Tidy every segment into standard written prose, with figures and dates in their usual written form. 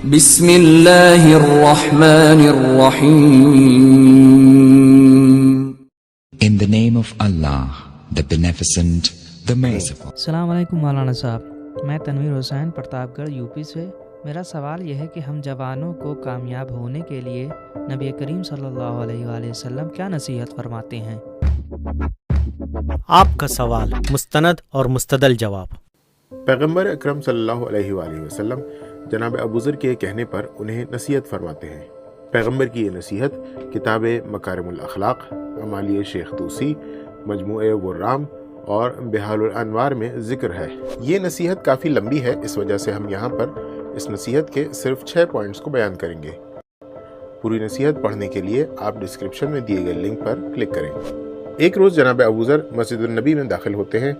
بسم اللہ الرحمن الرحیم. In the name of Allah, the Beneficent, the Merciful. السلام علیکم مولانا صاحب، میں تنویر حسین پرتاپ گڑھ یو پی سے. میرا سوال یہ ہے کہ ہم جوانوں کو کامیاب ہونے کے لیے نبی کریم صلی اللہ علیہ وآلہ وسلم کیا نصیحت فرماتے ہیں؟ آپ کا سوال مستند اور مستدل جواب. پیغمبر اکرم صلی اللہ علیہ وآلہ وسلم جناب ابوذر کے کہنے پر انہیں نصیحت فرماتے ہیں. پیغمبر کی یہ نصیحت کتاب مکارم الاخلاق، امالی شیخ توسی، مجموعہ غرام اور بحال الانوار میں ذکر ہے. یہ نصیحت کافی لمبی ہے، اس وجہ سے ہم یہاں پر اس نصیحت کے صرف 6 پوائنٹس کو بیان کریں گے. پوری نصیحت پڑھنے کے لیے آپ ڈسکرپشن میں دیے گئے لنک پر کلک کریں. ایک روز جناب ابوذر مسجد النبی میں داخل ہوتے ہیں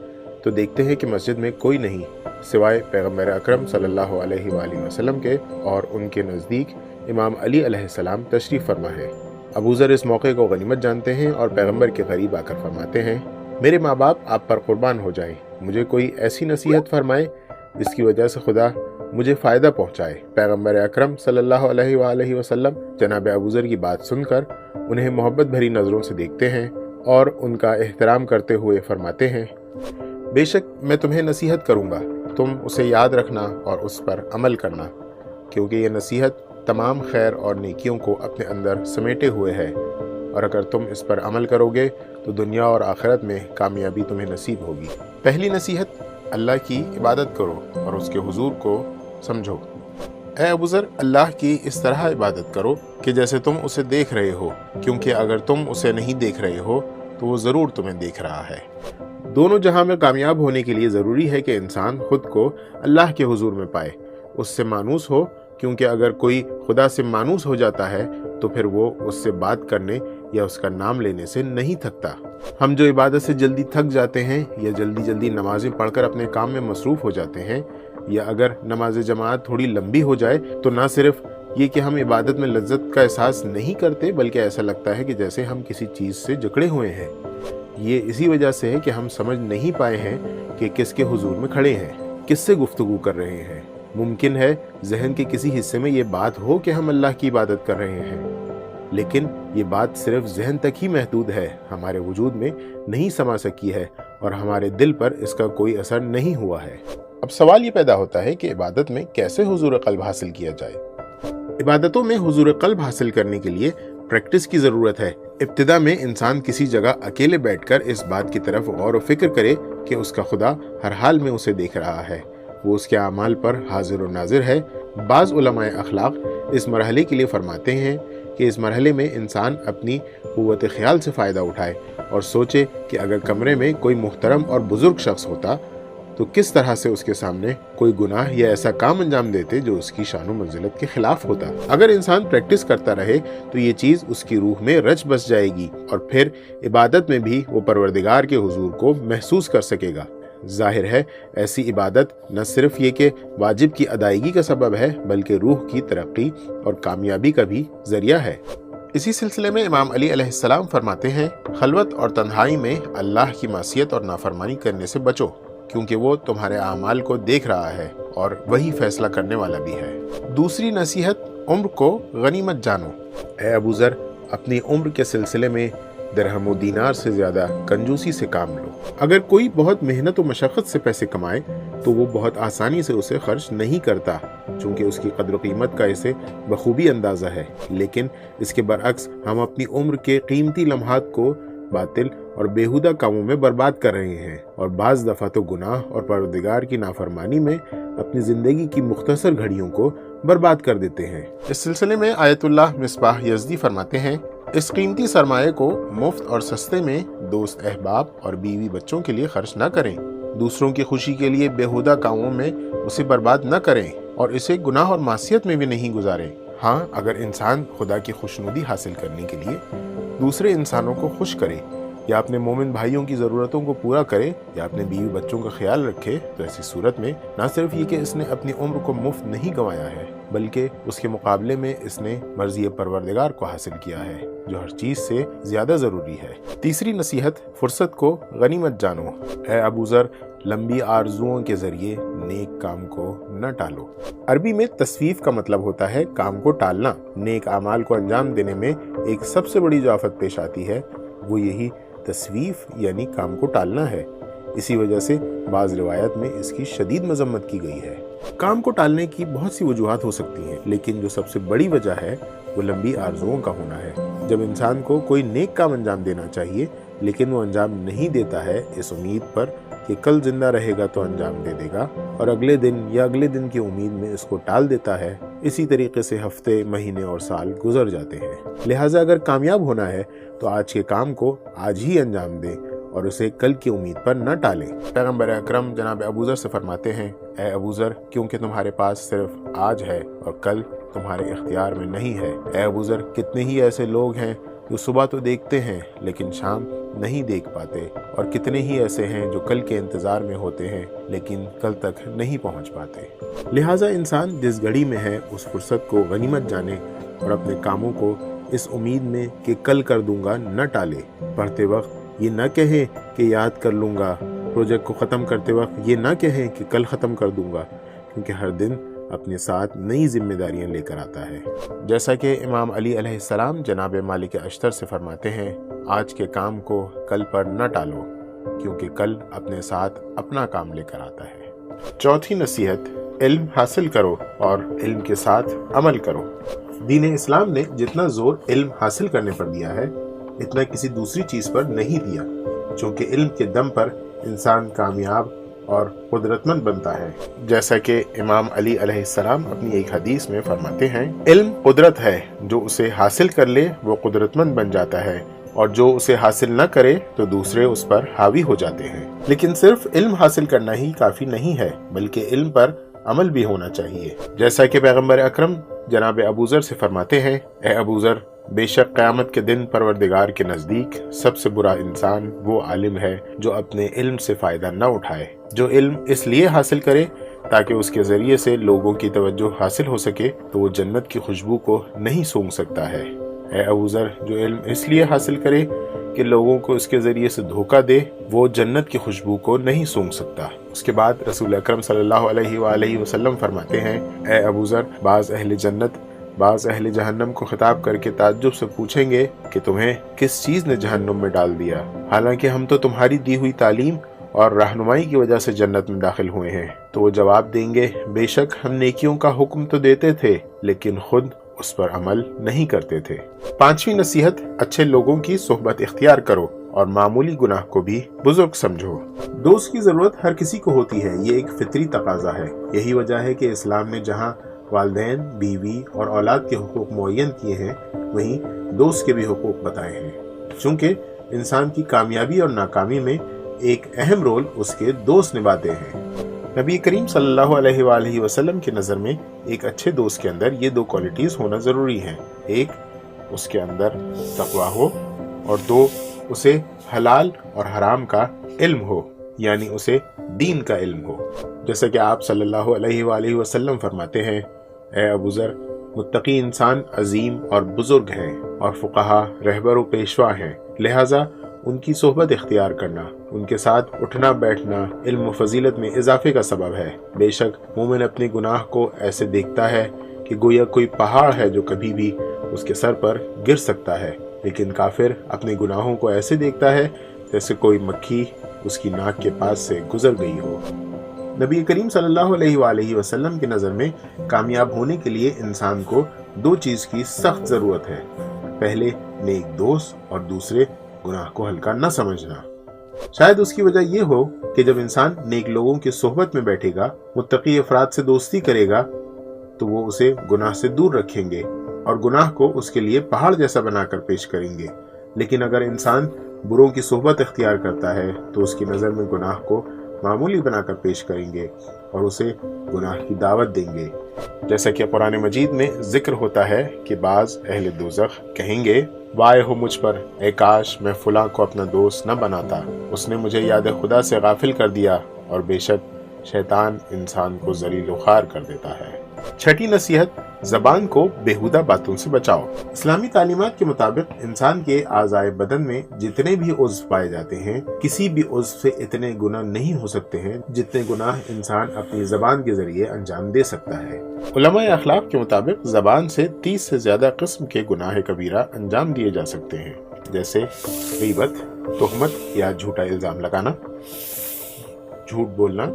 تو دیکھتے ہیں کہ مسجد میں کوئی نہیں سوائے پیغمبر اکرم صلی اللہ علیہ وآلہ وسلم کے، اور ان کے نزدیک امام علی علیہ السلام تشریف فرما ہے. ابوذر اس موقع کو غنیمت جانتے ہیں اور پیغمبر کے قریب آ کر فرماتے ہیں، میرے ماں باپ آپ پر قربان ہو جائیں، مجھے کوئی ایسی نصیحت فرمائے جس کی وجہ سے خدا مجھے فائدہ پہنچائے. پیغمبر اکرم صلی اللہ علیہ وآلہ وسلم جناب ابوذر کی بات سن کر انہیں محبت بھری نظروں سے دیکھتے ہیں اور ان کا احترام کرتے ہوئے فرماتے ہیں، بے شک میں تمہیں نصیحت کروں گا، تم اسے یاد رکھنا اور اس پر عمل کرنا، کیونکہ یہ نصیحت تمام خیر اور نیکیوں کو اپنے اندر سمیٹے ہوئے ہے، اور اگر تم اس پر عمل کرو گے تو دنیا اور آخرت میں کامیابی تمہیں نصیب ہوگی. پہلی نصیحت، اللہ کی عبادت کرو اور اس کے حضور کو سمجھو. اے ابوذر، اللہ کی اس طرح عبادت کرو کہ جیسے تم اسے دیکھ رہے ہو، کیونکہ اگر تم اسے نہیں دیکھ رہے ہو تو وہ ضرور تمہیں دیکھ رہا ہے. دونوں جہاں میں کامیاب ہونے کے لیے ضروری ہے کہ انسان خود کو اللہ کے حضور میں پائے، اس سے مانوس ہو، کیونکہ اگر کوئی خدا سے مانوس ہو جاتا ہے تو پھر وہ اس سے بات کرنے یا اس کا نام لینے سے نہیں تھکتا. ہم جو عبادت سے جلدی تھک جاتے ہیں یا جلدی نمازیں پڑھ کر اپنے کام میں مصروف ہو جاتے ہیں، یا اگر نماز جماعت تھوڑی لمبی ہو جائے تو نہ صرف یہ کہ ہم عبادت میں لذت کا احساس نہیں کرتے، بلکہ ایسا لگتا ہے کہ جیسے ہم کسی چیز سے جکڑے ہوئے ہیں. یہ اسی وجہ سے ہے کہ ہم سمجھ نہیں پائے ہیں کہ کس کے حضور میں کھڑے ہیں، کس سے گفتگو کر رہے ہیں. ممکن ہے ذہن کے کسی حصے میں یہ بات ہو کہ ہم اللہ کی عبادت کر رہے ہیں، لیکن یہ بات صرف ذہن تک ہی محدود ہے، ہمارے وجود میں نہیں سما سکی ہے اور ہمارے دل پر اس کا کوئی اثر نہیں ہوا ہے. اب سوال یہ پیدا ہوتا ہے کہ عبادت میں کیسے حضور قلب حاصل کیا جائے. عبادتوں میں حضور قلب حاصل کرنے کے لیے پریکٹس کی ضرورت ہے. ابتدا میں انسان کسی جگہ اکیلے بیٹھ کر اس بات کی طرف غور و فکر کرے کہ اس کا خدا ہر حال میں اسے دیکھ رہا ہے، وہ اس کے اعمال پر حاضر و ناظر ہے. بعض علماء اخلاق اس مرحلے کے لیے فرماتے ہیں کہ اس مرحلے میں انسان اپنی قوت خیال سے فائدہ اٹھائے اور سوچے کہ اگر کمرے میں کوئی محترم اور بزرگ شخص ہوتا تو کس طرح سے اس کے سامنے کوئی گناہ یا ایسا کام انجام دیتے جو اس کی شان و منزلت کے خلاف ہوتا. اگر انسان پریکٹس کرتا رہے تو یہ چیز اس کی روح میں رچ بس جائے گی اور پھر عبادت میں بھی وہ پروردگار کے حضور کو محسوس کر سکے گا. ظاہر ہے ایسی عبادت نہ صرف یہ کہ واجب کی ادائیگی کا سبب ہے، بلکہ روح کی ترقی اور کامیابی کا بھی ذریعہ ہے. اسی سلسلے میں امام علی علیہ السلام فرماتے ہیں، خلوت اور تنہائی میں اللہ کی معصیت اور نافرمانی کرنے سے بچو، کیونکہ وہ تمہارے اعمال کو دیکھ رہا ہے اور وہی فیصلہ کرنے والا بھی ہے. دوسری نصیحت، عمر کو غنیمت جانو. اے ابوذر، اپنی عمر کے سلسلے میں درہم و دینار سے زیادہ کنجوسی سے کام لو. اگر کوئی بہت محنت و مشقت سے پیسے کمائے تو وہ بہت آسانی سے اسے خرچ نہیں کرتا، چونکہ اس کی قدر و قیمت کا اسے بخوبی اندازہ ہے. لیکن اس کے برعکس ہم اپنی عمر کے قیمتی لمحات کو باطل اور بیہودہ کاموں میں برباد کر رہے ہیں، اور بعض دفعہ تو گناہ اور پروردگار کی نافرمانی میں اپنی زندگی کی مختصر گھڑیوں کو برباد کر دیتے ہیں. اس سلسلے میں آیت اللہ مصباح یزدی فرماتے ہیں، اس قیمتی سرمایہ کو مفت اور سستے میں دوست احباب اور بیوی بچوں کے لیے خرچ نہ کریں، دوسروں کی خوشی کے لیے بیہودہ کاموں میں اسے برباد نہ کریں، اور اسے گناہ اور معصیت میں بھی نہیں گزاریں. ہاں، اگر انسان خدا کی خوشنودی حاصل کرنے کے لیے دوسرے انسانوں کو خوش کرے، یا اپنے مومن بھائیوں کی ضرورتوں کو پورا کرے، یا اپنے بیوی بچوں کا خیال رکھے، تو ایسی صورت میں نہ صرف یہ کہ اس نے اپنی عمر کو مفت نہیں گنوایا ہے، بلکہ اس کے مقابلے میں اس نے مرضی پروردگار کو حاصل کیا ہے، جو ہر چیز سے زیادہ ضروری ہے. تیسری نصیحت، فرصت کو غنیمت جانو. اے ابوذر، لمبی آرزوؤں کے ذریعے नेक काम को न टालो। अरबी में तस्वीफ का मतलब होता है काम को टालना। नेक अमाल को अंजाम देने में एक सबसे बड़ी जो आफत पेश आती है वो यही तस्वीफ यानी काम को टालना है। इसी वजह से बाज़ रिवायत में इसकी शदीद मजम्मत की गई है। काम को टालने की बहुत सी वजूहात हो सकती हैं, लेकिन जो सबसे बड़ी वजह है वो लंबी आरज़ुओं का होना है। जब इंसान को कोई नेक काम अंजाम देना चाहिए लेकिन वो अंजाम नहीं देता है इस उम्मीद पर कि कल जिंदा रहेगा तो अंजाम दे देगा, और अगले दिन या अगले दिन की उम्मीद में इसको टाल देता है, इसी तरीके से हफ्ते, महीने और साल गुजर जाते हैं। लिहाजा अगर कामयाब होना है तो आज के काम को आज ही अंजाम दें और उसे कल की उम्मीद पर न टालें। पैगंबर अकरम जनाब अबू ज़र से फरमाते हैं, ए अबू ज़र, क्योंकि तुम्हारे पास सिर्फ आज है और कल तुम्हारे इख्तियार में नहीं है। ए अबू ज़र, कितने ही ऐसे लोग हैं जो सुबह तो देखते हैं लेकिन शाम नहीं देख पाते, और कितने ही ऐसे हैं जो कल के इंतज़ार में होते हैं लेकिन कल तक नहीं पहुंच पाते। लिहाजा इंसान जिस घड़ी में है उस फुर्सत को गनीमत जाने और अपने कामों को इस उम्मीद में कि कल कर दूंगा न टाले। पढ़ते वक्त ये न कहें कि याद कर लूँगा, प्रोजेक्ट को ख़त्म करते वक्त ये न कहें कि कल ख़त्म कर दूंगा, क्योंकि हर दिन अपने साथ नई जिम्मेदारियां लेकर आता है। जैसा कि इमाम अली अलैहिस्सलाम जनाब मालिक अश्तर से फरमाते हैं, आज के काम को कल पर न टालो, क्योंकि कल अपने साथ अपना काम लेकर आता है। चौथी नसीहत, इल्म हासिल करो और इल्म के साथ अमल करो। दीन इस्लाम ने जितना जोर इल्म हासिल करने पर दिया है इतना किसी दूसरी चीज पर नहीं दिया, क्योंकि इल्म के दम पर इंसान कामयाब और कुदरतमंद बनता है। जैसा कि इमाम अली अलैहिस्सलाम अपनी एक हदीस में फरमाते हैं, इल्म कुदरत है, जो उसे हासिल कर ले वो कुदरतमंद बन जाता है, और जो उसे हासिल न करे तो दूसरे उस पर हावी हो जाते हैं। लेकिन सिर्फ इल्म हासिल करना ही काफी नहीं है, बल्कि इल्म पर अमल भी होना चाहिए। जैसा कि पैगंबर अकरम जनाब अबू ज़र से फरमाते हैं, ए अबू ज़र, बेशक क़यामत के दिन परवरदिगार के नज़दीक सबसे बुरा इंसान वो आलिम है जो अपने इल्म से फ़ायदा न उठाए, जो इल्म इसलिए हासिल करे ताकि उसके ज़रिए से लोगों की तवज्जो हासिल हो सके, तो वो जन्नत की खुशबू को नहीं सूंघ सकता है। ए अबू ज़र, जो इल्म इसलिए हासिल करे कि लोगों को इसके ज़रिए से धोखा दे, वो जन्नत की खुशबू को नहीं सूंघ सकता। उसके बाद रसूल अकरम सल्लल्लाहु अलैहि वसल्लम फरमाते हैं, ए अबू ज़र, बाज़ अहले जन्नत बाज़ अहले जहन्नम को खिताब करके ताज्जुब से पूछेंगे कि तुम्हें किस चीज़ ने जहन्नुम में डाल दिया, हालांकि हम तो तुम्हारी दी हुई तालीम और रहनुमाई की वजह से जन्नत में दाखिल हुए हैं। तो वो जवाब देंगे, बेशक हम नेकियों का हुक्म तो देते थे लेकिन खुद उस पर अमल नहीं करते थे। पांचवी नसीहत, अच्छे लोगों की सोहबत इख्तियार करो और मामूली गुनाह को भी बुजुर्ग समझो। दोस्त की जरूरत हर किसी को होती है, ये एक फितरी तकाजा है। यही वजह है कि इस्लाम ने जहाँ वालिदैन, बीवी और औलाद के हुकूक मुअय्यन किए हैं, वहीं दोस्त के भी हुकूक बताए हैं। चूंकि इंसान की कामयाबी और नाकामी में एक अहम रोल उसके दोस्त निभाते हैं। नबी करीम सल्लल्लाहु अलैहि वसल्लम की नज़र में एक अच्छे दोस्त के अंदर ये दो क्वालिटीज़ होना ज़रूरी हैं। एक, उसके अंदर तक़वा हो, और दो, उसे हलाल और हराम का इल्म हो, यानी उसे दीन का इल्म हो। जैसा कि आप सल्लल्लाहु अलैहि वसल्लम फरमाते हैं, ए अबू ज़र, मुत्तकी इंसान अजीम और बुजुर्ग हैं और फुक़हा रहबर व पेशवा हैं, लिहाजा उनकी सोहबत इख्तियार करना, उनके साथ उठना बैठना इल्म व फजीलत में इजाफे का सबब है। बेशक मोमिन अपने गुनाह को ऐसे देखता है कि गोया कोई पहाड़ है जो कभी भी उसके सर पर गिर सकता है, लेकिन काफिर अपने गुनाहों को ऐसे देखता है जैसे कोई मक्खी उसकी नाक के पास से गुजर गई हो। नबी करीम सल्लल्लाहु अलैहि वसल्लम की नज़र में कामयाब होने के लिए इंसान को दो चीज़ की सख्त ज़रूरत है। पहले, नेक दोस्त, और दूसरे, गुनाह को हल्का न समझना। शायद उसकी वजह यह हो कि जब इंसान नेक लोगों की सोहबत में बैठेगा, मुत्तकी अफराद से दोस्ती करेगा, तो वो उसे गुनाह से दूर रखेंगे और गुनाह को उसके लिए पहाड़ जैसा बनाकर पेश करेंगे। लेकिन अगर इंसान बुरों की सोहबत इख्तियार करता है तो उसकी नज़र में गुनाह को मामूली बनाकर पेश करेंगे और उसे गुनाह की दावत देंगे। जैसा कि कुरान मजीद में जिक्र होता है कि बाज़ अहले दोज़ख कहेंगे, वाय हो मुझ पर, ए काश मैं फुला को अपना दोस्त न बनाता, उसने मुझे याद खुदा से गाफिल कर दिया। और बेशक शैतान इंसान को ज़लील व ख़ार कर देता है। छठी नसीहत, زبان کو बेहुदा बातों से बचाओ। इस्लामी तालीमात के मुताबिक इंसान के आज़ाए बदन में जितने भी उज़्व पाए जाते हैं, किसी भी उज़्व से इतने गुनाह नहीं हो सकते हैं जितने गुनाह इंसान अपनी ज़बान के जरिए अंजाम दे सकता है। उलमाए अखलाक के मुताबिक ज़बान से 30 से ज्यादा किस्म के गुनाह कबीरा अंजाम दिए जा सकते हैं, जैसे गीबत, तुहमत या झूठा इल्जाम लगाना, झूठ बोलना,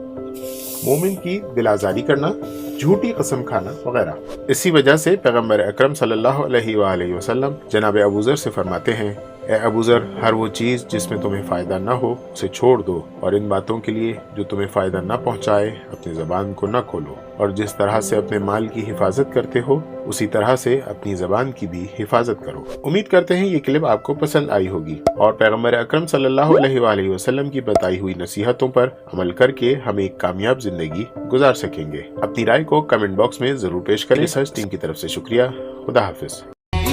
मोमिन की दिलाजारी करना, झूठी कसम खाना वगैरह। इसी वजह से पैगम्बर अकरम सल्लल्लाहु अलैहि वसल्लम जनाब अबू ज़र से फरमाते हैं, ए अबू ज़र, हर वो चीज़ जिसमें तुम्हें फ़ायदा न हो उसे छोड़ दो, और इन बातों के लिए जो तुम्हें फ़ायदा न पहुँचाए अपनी ज़बान को न खोलो, और जिस तरह से अपने माल की हिफाजत करते हो उसी तरह से अपनी ज़बान की भी हिफाजत करो। उम्मीद करते हैं ये क्लिप आपको पसंद आई होगी और पैगम्बर अकरम सल्लल्लाहु अलैहि वसल्लम की बताई हुई नसीहतों पर अमल करके हम एक कामयाब जिंदगी गुजार सकेंगे। अपनी राय को कमेंट बॉक्स में जरूर पेश करें। रिसर्च टीम की तरफ से शुक्रिया। खुदा हाफिज।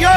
या